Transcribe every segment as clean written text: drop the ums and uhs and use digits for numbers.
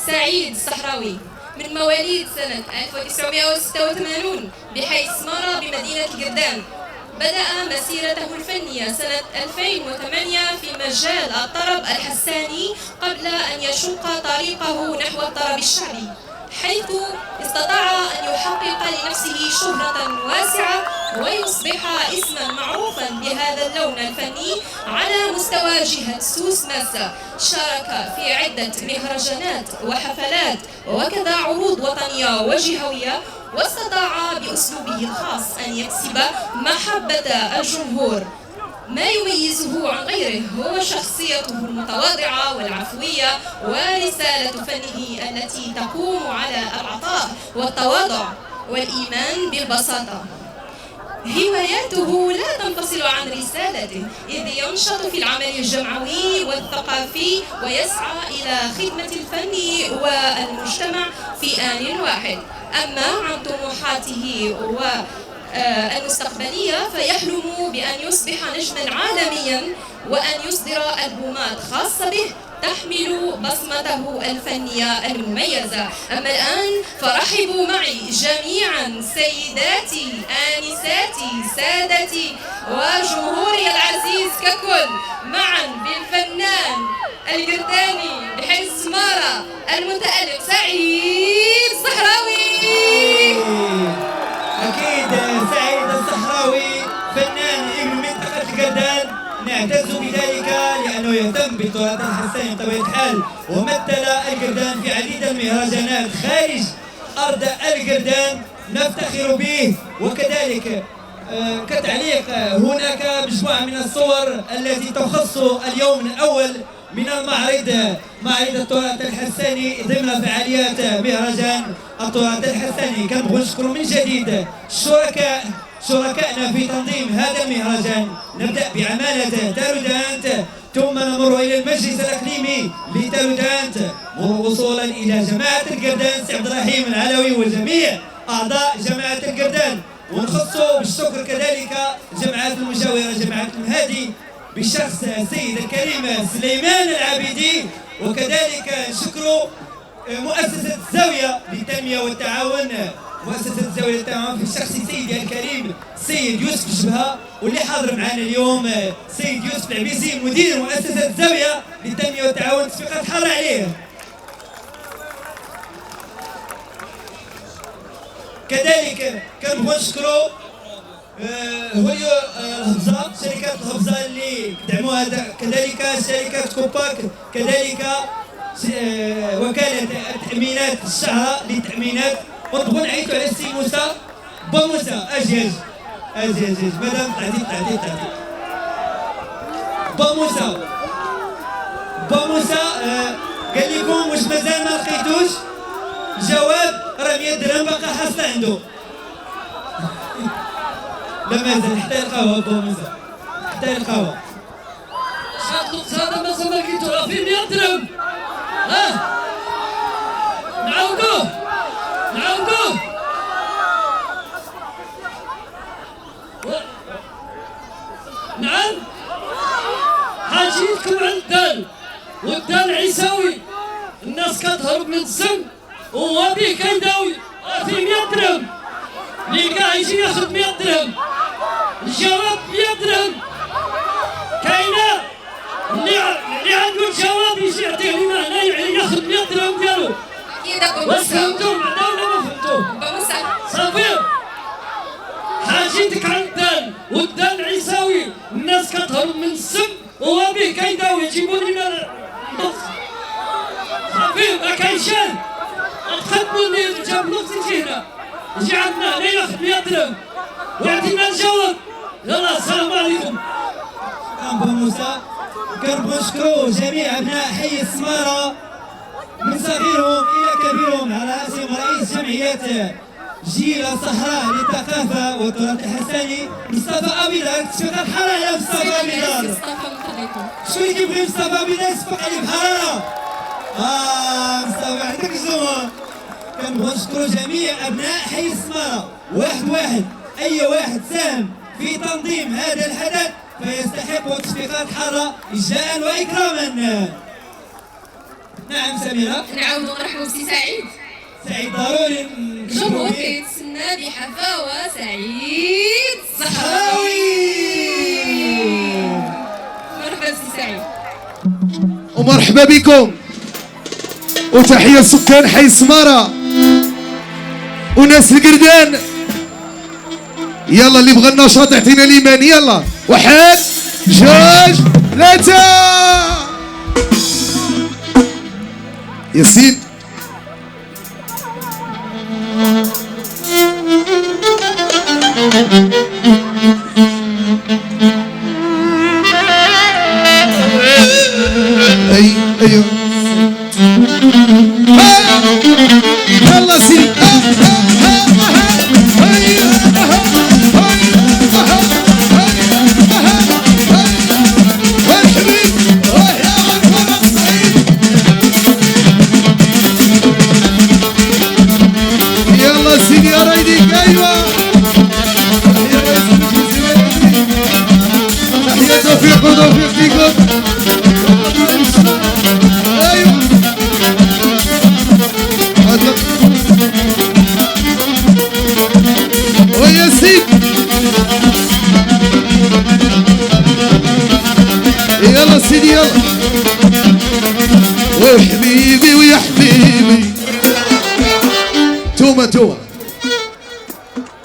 سعيد الصحراوي من مواليد سنة 1986 بحي سمارة بمدينة القردان. بدأ مسيرته الفنية سنة 2008 في مجال الطرب الحساني قبل أن يشق طريقه نحو الطرب الشعبي، حيث استطاع أن يحقق لنفسه شهرة واسعة ويصبح اسما معروفا بهذا اللون الفني على مستوى جهة سوس ماسة. شارك في عدة مهرجانات وحفلات وكذا عروض وطنية وجهوية، واستطاع بأسلوبه الخاص أن يكسب محبة الجمهور. ما يميزه عن غيره هو شخصيته المتواضعة والعفوية ورسالة فنه التي تقوم على العطاء والتواضع والإيمان بالبساطة. هواياته لا تنفصل عن رسالته، إذ ينشط في العمل الجمعوي والثقافي ويسعى إلى خدمة الفن والمجتمع في آن واحد. أما عن طموحاته المستقبلية فيحلم بأن يصبح نجما عالميا وأن يصدر ألبومات خاصة به تحمل بصمته الفنية المميزة. أما الآن فرحبوا معي جميعا سيداتي، آنساتي، سادتي وجمهوري العزيز ككل، معا بالفنان القرداني بحي سمارة المتألق سعيد الصحراوي. أكيد سعيد الصحراوي فنان ابن منطقة القردان، نعتز بذلك لأنه يهتم بالتراث الحساني بطبيعة الحال، ومثل القردان في عديد المهرجانات خارج أرض القردان نفتخر به. وكذلك كتعليق هناك مجموعة من الصور التي تخص اليوم الأول من معرض التراث الحساني ضمن فعاليات مهرجان التراث الحساني. كنبغوا نشكروا من جديد شركائنا في تنظيم هذا المهرجان. نبدأ بعمالة تالودانت، ثم نمر إلى المجلس الإقليمي لتالودانت، وصولا إلى جماعة القردان سي عبد الرحيم العلوي وجميع أعضاء جماعة القردان. ونخص بالشكر كذلك الجماعات المجاورة، جماعة المهادي بشخص السيد الكريم سليمان العابدي، وكذلك نشكر مؤسسة الزاوية للتنمية والتعاون، مؤسسة الزاوية للتعاون في شخص سيدي الكريم السيد يوسف الشبهة، واللي حاضر معنا اليوم السيد يوسف العبيسي مدير مؤسسة الزاوية للتنمية والتعاون. تصفيقات حارة عليه. كذلك كنبغوا نشكروا الهبزة، شركات الهبزة اللي دعموا هذا، كذلك شركة كوباك، كذلك وكالة التأمينات الشهرة للتأمينات. ونبغوا نعيطوا على السي موسى بوموسى. اجي مادام تعدي بوموسى قال لكم واش مازال ما لقيتوش جواب، راه 100 درهم باقا حاصله عنده. لا مازال حتى القهوه بوموسى، حتى القهوه شاد هذا مازال ما لقيتو، راه فيه 100 درهم. نعاودوه نعم. حاجيتكم عند الدال، والدال عيساوي، الناس كتهرب من السم وهو به كيداوي، فيه 100 درهم. اللي كاع يجي ياخذ 100 درهم، الجواب 100 درهم. كاينه اللي عنده الجواب يجي يعطيه لنا هنا ياخذ 100 درهم ديالو. واش فهمتوا بعدا ولا ما فهمتوا؟ صافي. حاجتك عند الدال، والدال عيساوي، الناس كتهرب من السم وهو به كيداوي، يجيبوا لنا النص. صافي ما كاينش تخدموا اللي جاب نص يجي هنا، يجي عندنا هنا ياخذ 100 درهم ويعطينا الجواب. يلا السلام عليكم. أبو موسى. كنبغوا نشكروا جميع أبناء حي سمارة من صغيرهم إلى كبيرهم، على رأسهم رئيس جمعية جيل الصحراء للثقافة والتراث الحساني مصطفى أبيض. تصفيقات حارة على مصطفى أبيض. شكون اللي كيبغي مصطفى أبيض يصفق عليه بحرارة؟ مصطفى عندك الجمهور. كنبغوا نشكروا جميع أبناء حي سمارة، واحد أي واحد ساهم في تنظيم هذا الحدث فيستحق تصفيقات حارة إجلاء وإكراما. نعم سميرة. نعاودو نرحبوا بسي سعيد. سعيد ضروري الجمهور كيتسنى بحفاوة سعيد الصحراوي. مرحبا بسي سعيد. ومرحبا بكم وتحية سكان حي سمارة وناس القردان. يلا اللي بغى النشاط يعطينا الايمان. يلا 1 2 3 ياسين. ايوه يلا سيدي. يلا سيدي يا رايديك. ايوه تحية توفيق وتوفيق فيكم. ايوه ويا سيدي. يلا سيدي يلا. وحبيبي ويا حبيبي توما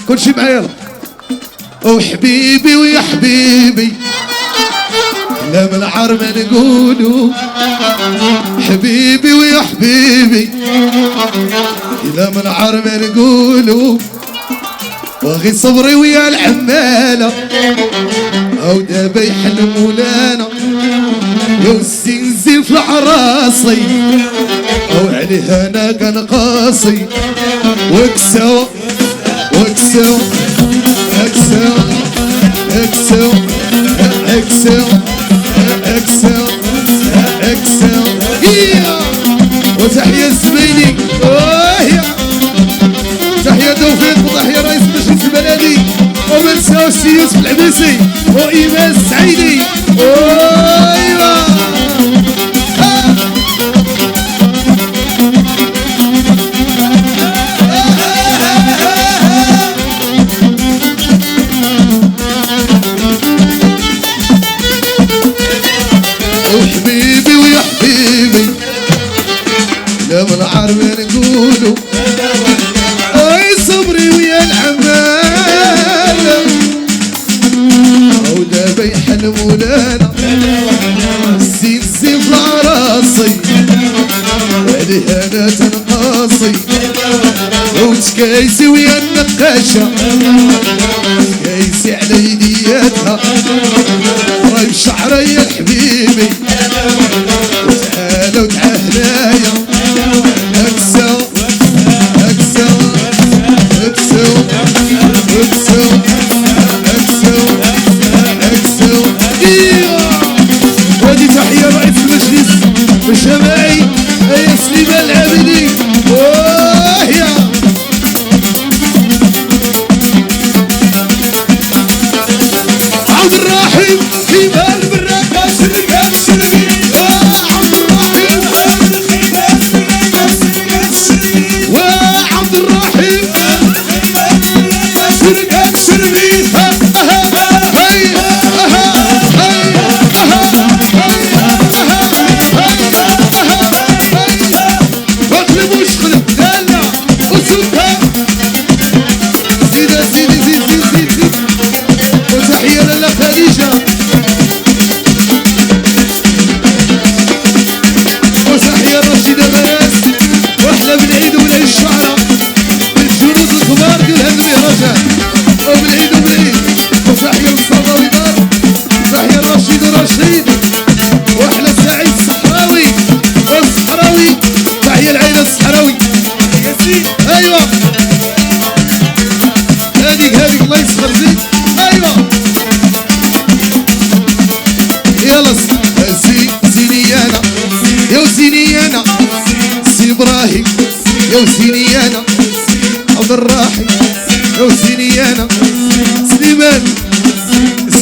كل شي معايا. يلا وحبيبي ويا حبيبي لا من العار ما نقولوا حبيبي ويا حبيبي لا من العار ما نقولوا. واغي صبري ويا العمالة او دابا يحلموا لنا يا الزنزين في العراصي او عليها انا كان قاسي. وكسو وكسو اكسو اكسو اكسو اكسو اكسو. وتحية زميلي تحية توفيق وتحية رئيس مجلس البلدي وما نساوش سي يوسف العبيسي وإيمان السعيدي. ايوا وحبيبي ويا حبيبي لا من العرب نقولوا اي صبري ويا العمالة او دابا يحلموا لنا الزين زين في راسي وعليها انا تنقاصي. وتكايسي ويا النقاشة تكايسي على يدياتها راي بشعرية حبيبي وتعالى وتعال هنايا. اكسو اكسو اكسو اكسو اكسو اكسو. وهذه تحية رئيس المجلس الجماعي يا سليمان العابدي. عبد الرحيم كيمان بالراقة شرقات شرقي. عبد الرحيم وعبد الرحيم شرقات شرقي. واقلبوش خلب دالنا وسكر. زيد زيد زيد زيد زيد زيد. وتحية للا خديجة وتحية رشيدة بنات واحلى بالعيد وبالعيد الشعرة بالجنود الكبار ديالها المهرجان وبالعيد وبالعيد. وتحية للصفاوي دار تحية رشيد ورشيد واحلى سعيد الصحراوي والصحراوي. تحية العائلة الصحراوي. ايوه هذيك الله يسخر زيد. ايوه يلا زينيانا يا زينيانا سي ابراهيم يا زينيانا عبد الراحي يا زينيانا سليمان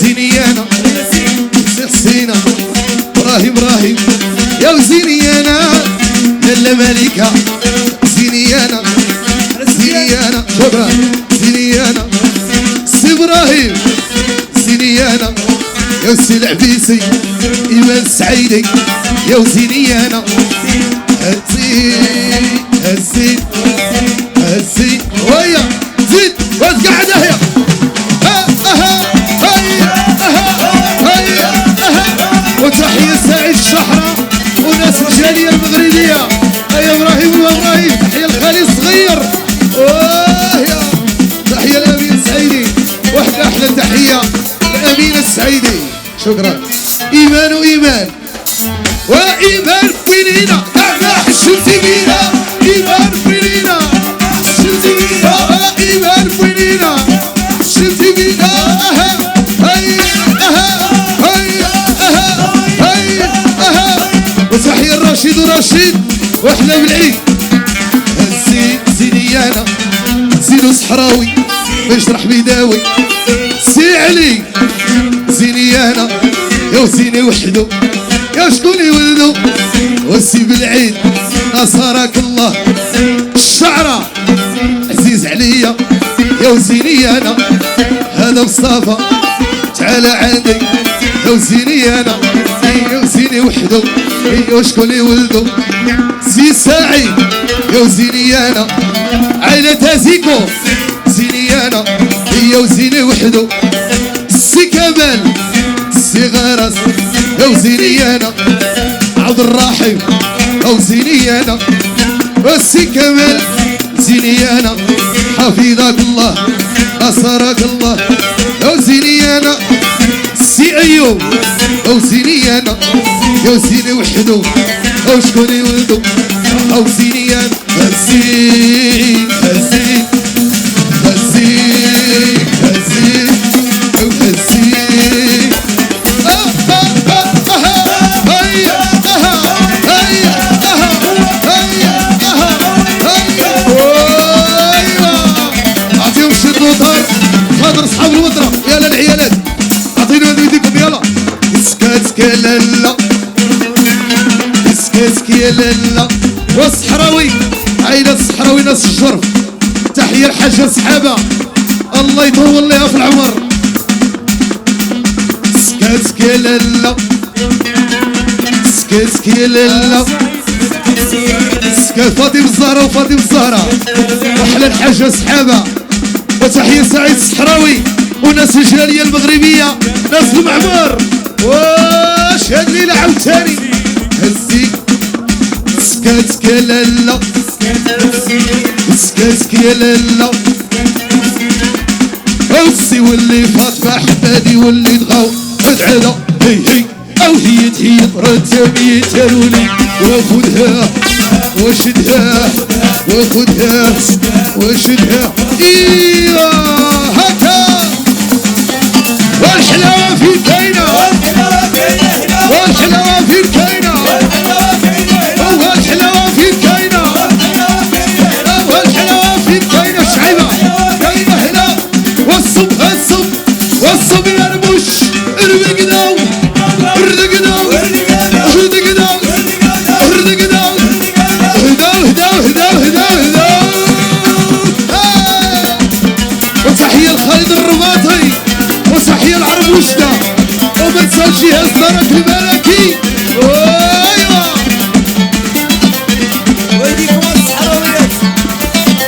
زينيانا سي حسينا ابراهيم يا زينيانا لالا ملكة زينيانا زينيانا شكرا زينيانا سي ابراهيم زينيانا يا سي العبيسي ايمان السعيدي يا زينيانا هزين هزين هزين ويا زيد وتقعد هيا وتحية سعيد الشحرة وناس الجالية المغربية يا ابراهيم ويا ابراهيم تحية الخالي الصغير يا تحية الامين السعيدي واحدة احلى تحية الامين السعيدي شكرا ايمان وايمان وايمان بينينا كعبة حشمتي بينا ايمان بينينا حشمتي بينا ايمان بينينا حشمتي بينا وتحية الرشيد ورشيد واحنا بالعيد الزين زينيانا زينو صحراوي بشرح بيداوي سي علي زينيانا يا زيني وحدو يا شكون يولدو وسي بالعيد نصرك الله الشعرة عزيز عليا يا زينيانا هذا مصطفى تعال عندي يا زينيانا يا زيني وحدو يا شكون يولدو سي سعيد يا زينيانا عائلة زيكو زينيانا هي وزيني وحدو سي كمال سي غرس يا وزينيانا عبد الرحيم يا وزينيانا وسي كمال زينيانا حفظك الله نصرك الله يا وزينيانا سي ايوب يا وزينيانا يا وزيني وحدو او شكون يولدو او زينيان هزين هزين هزين هزين او هزين اعطيهم شد وطار خاطر صحاب الوطرة يلا العيالات اعطينا يديكم يلا اسكت لالا اسكت يا لالا والصحراوي عيلة الصحراوي ناس الشرف تحية الحاجة صحابة الله يطول لها في العمر اسكت يا لالا اسكت يا لالا اسكت فاطمة الزهرة وفاطمة الزهرة وحلى الحاجة صحابة وتحية سعيد الصحراوي وناس الجالية المغربية ناس المعمار واش هاد الليلة عاوتاني هزي اسكت يا لالا اسكت يا لالا اوسي واللي فاطمة حمادي واللي دغاو ادعلا هي هي او هي تهيط رتبي تالولي وخدها وشدها وخدها وشدها ايوا هكا والحلاوة في الكاينة والحلاوة في الكاينة والحلاوة في الكاينة والحلاوة في الكاينة شعيبة كاينة هنا والصب الصب والصب يا رموش ارمقداو ارمقداو ارمقداو ارمقداو هداو هداو هداو هداو هداو وتحية الخالد الرباطي وتحية العربوشة وما تنساش جهاز دارك الملكي ايوا ويديكم الصحراويات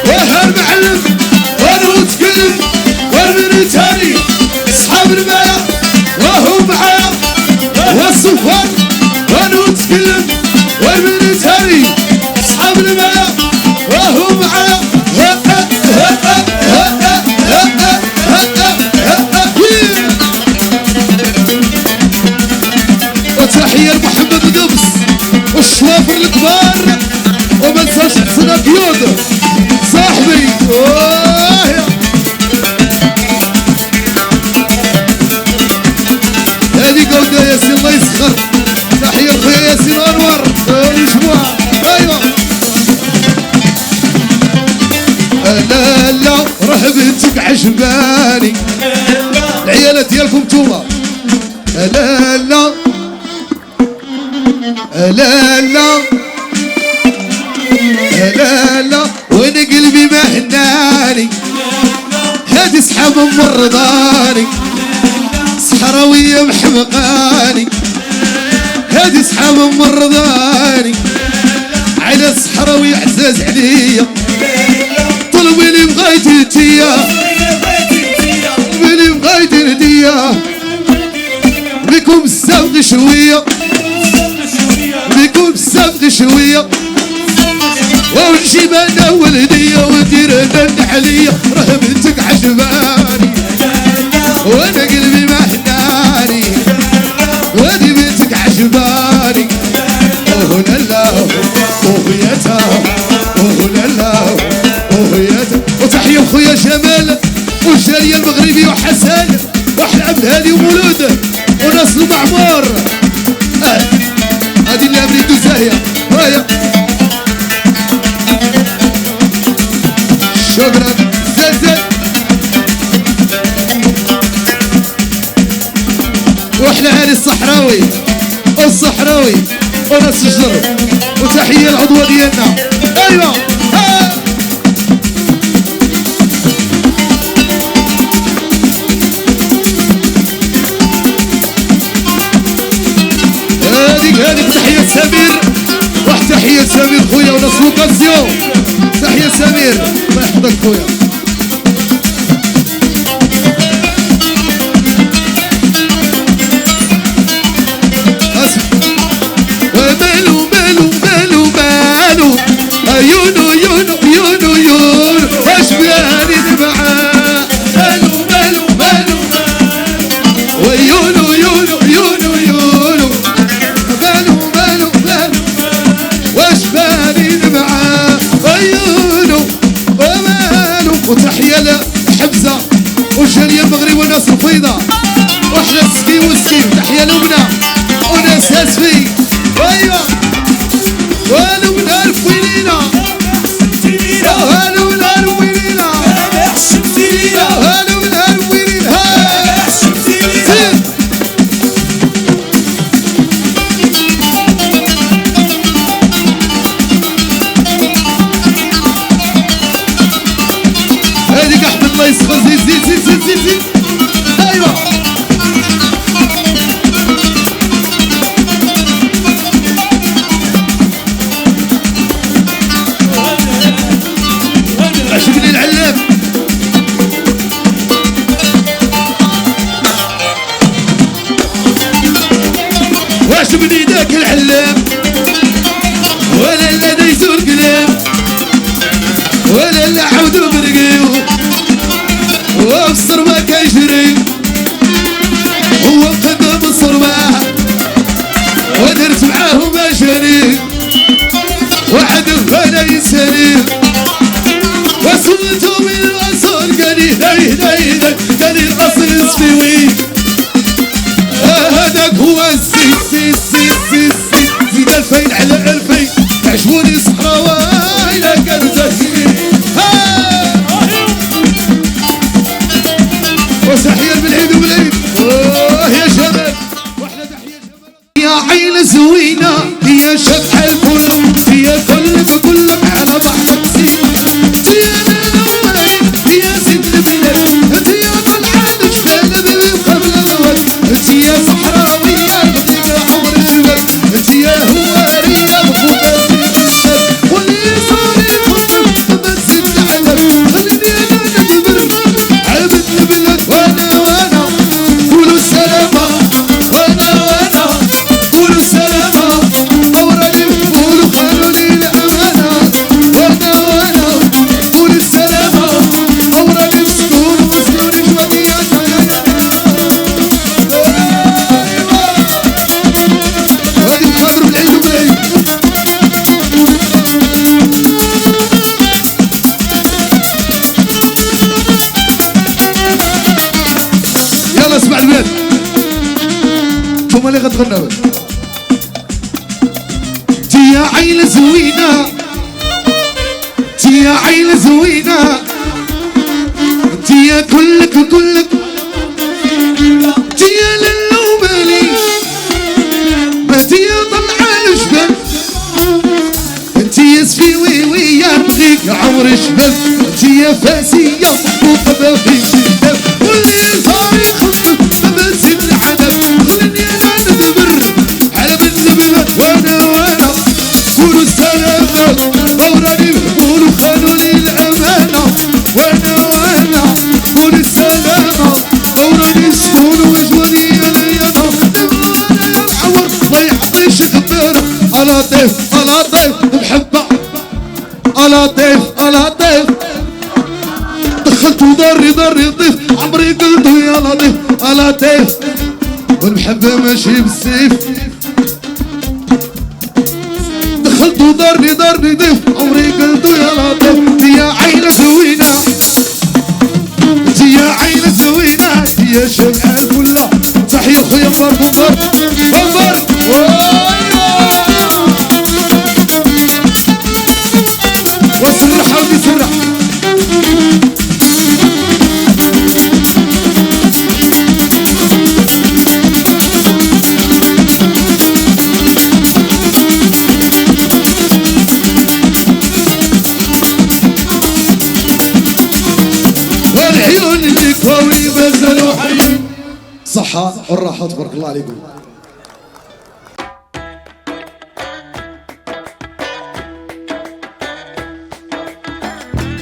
وهالمعلم وانا نتكلم والمن تاني اصحاب المايا وهو معايا والصفار وانا نتكلم والمن تاني اصحاب المايا وهو معايا وتحية لمحمد قبس والشوافر الكبار وما ننساش حسن كيود صاحبي هذه قودة ياسين الله يسخر تحية لخويا ياسين انور الجمعة ايوا لا لا رهبتك عجباني العيالات ديالكم نتوما لا لا لا لا صحاب مرضاني صحراوية محمقاني هادي صحاب مرضاني على الصحراوي عزاز عليا طلبي لي بغيت انتيا بلي بغيت نديا بكم السبق شوية بكم السبق شوية ونجيب انا ولدية ودير انا النحلية راه بنتك عجباني وانا قلبي ما هناني ودي بنتك عجباني اوه لالا اوه ياتا اوه لالا اوه ياتا وتحية خويا جمال والجالية المغربي وحسن واحلى عبد هادي ومولود وناس المعمور هادي اللي عملتو زاهية هايا شكرا زين واحنا هاني الصحراوي والصحراوي وناس الجر وتحية العضوة ديالنا ايوا هذيك تحية سمير واحد تحية سمير خويا وناس لوكاسيون تحية سمير الله يحفظك خويا ومالو مالو مالو مالو يونو يونو يونو يونو واش باني معاه مالو مالو مالو ويونو يونو يونو يونو مالو مالو مالو واش باني معاه عيونو ومالو وتحية لحمزة والجالية المغرب وناس الفيضة واحنا السكي والسكين تحية لمنى وناس اسفي ايوا والو نار فوينينا والو نار فوينينا والو نار فوينينا هذيك احمد الله يسخر زيد زيد زيد زيد زيد زيد ايوا عجبني العلام وعجبني ذاك العلام ولا لا دايزو الكلام ولا لا عودو برقيو وابصر ما كيجري هو قدم الصرباح ودرت معاه ما شريك وعدو انا ينساني وسولتو من الاصل قالي هاي هاي قالي الاصل السفيوي هذاك هو السي سي سي سي سي زيد 2000 على 2000 عجبوني صحراوي لا كان زكي وتحية بالعيد وبالعيد اوه يا شباب واحنا تحية شباب يا عين زوينة يا شبح الفل يا كلك كلك على بحرك زين يا سيد البلاد انت يا طلعان جبال بالقبل الوقت انت يا صحراوية قبل عمر الشباب انت يا هوارية مفوقة سيد الشاب واللي صار يفضل بس العلم خليني انا نكبر عبد البلاد وانا قولوا السلامة وانا قولوا السلامة اوراني قولوا خلوا لي الامانة وانا قولوا السلامة اوراني مسكون ومسكون جوانية هادي نحضروا بالعيد وبالعيد يلا اسمع البيت انتوما اللي غتغنوا تي يا عين زوينة تي يا عين زوينة تي يا كلك كلك تي يا للو مالي ما تي يا طلعان جبل انت يا سفيوي يا بغيك عمر شباب انت يا فاسية مطبوطة ما فيش الدم لطيف لطيف محبة لطيف لطيف دخلت ضري ضيف عمري قلت يا لطيف لطيف والمحبة ماشي بالسيف دخلت ضري ضيف عمري قلت يا لطيف يا عين زوينة يا عين زوينة يا شمعة كلها تحية خويا بمبر وسرح ودي سرح والعيون اللي كوي بزلوا حي صحة والراحة تبارك الله عليكم.